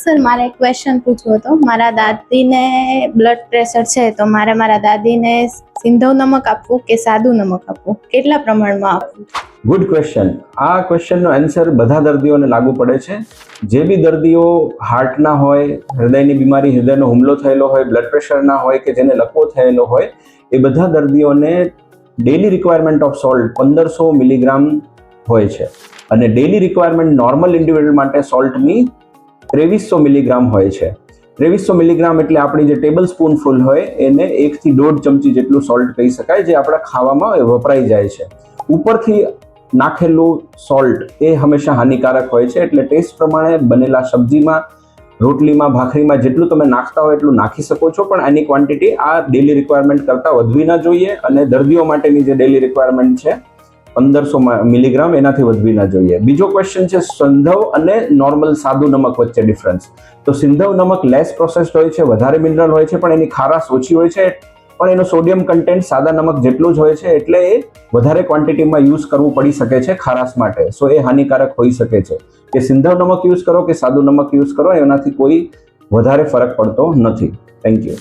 Sir મારે એક question પૂછવો હતો. મારા દાદીને બ્લડ પ્રેશર છે, તો મારે મારા દાદીને સિંધવ નમક આપવું કે સાદું નમક આપવું, કેટલા પ્રમાણમાં આપવું? Good question. આ ક્વેશ્ચનનો આન્સર બધા દર્દીઓને લાગુ પડે છે. જે બી દર્દીઓ હાર્ટના હોય, હૃદયની બીમારી, હૃદયનો હુમલો થયેલો હોય, બ્લડ પ્રેશરના હોય કે જેને લકવો થયેલો હોય, એ બધા દર્દીઓને daily requirement of salt 1500 milligram હોય છે અને ડેલી રિક્વાયરમેન્ટ નોર્મલ ઇન્ડિવિડ્યુઅલ માટે સોલ્ટની 2300 મિલીગ્રામ હોય છે. 2300 મિલીગ્રામ એટલે આપણી જે ટેબલ સ્પૂનફુલ હોય એને 1 થી 1.5 ચમચી જેટલું સોલ્ટ કહી શકાય, જે આપણા ખાવામાં વપરાઈ જાય છે. ઉપરથી નાખેલું સોલ્ટ એ હંમેશા હાનિકારક હોય છે, એટલે ટેસ્ટ પ્રમાણે બનેલા સબ્જીમાં, રોટલીમાં, ભાખરીમાં જેટલું તમે નાખતા હોય એટલું નાખી શકો છો, પણ આની ક્વોન્ટિટી આ ડેલી રિક્વાયરમેન્ટ કરતાં વધવી ના જોઈએ અને દર્દીઓ માટેની જે ડેલી રિક્વાયરમેન્ટ છે 1500 મિલીગ્રામ, એનાથી વધવી ના જોઈએ. બીજો ક્વેશ્ચન છે સિંધવ અને નોર્મલ સાદું નમક વચ્ચે ડિફરન્સ. તો સિંધવ નમક લેસ પ્રોસેસ્ડ હોય છે, વધારે મિનરલ હોય છે, પણ એની ખારાશ ઓછી હોય છે, પણ એનું સોડિયમ કન્ટેન્ટ સાદા નમક જેટલું જ હોય છે, એટલે એ વધારે ક્વોન્ટિટીમાં યુઝ કરવું પડી શકે છે ખારાશ માટે. સો એ હાનિકારક હોઈ શકે છે. કે સિંધવ નમક યુઝ કરો કે સાદું નમક યુઝ કરો, એનાથી કોઈ વધારે ફરક પડતો નથી. Thank you.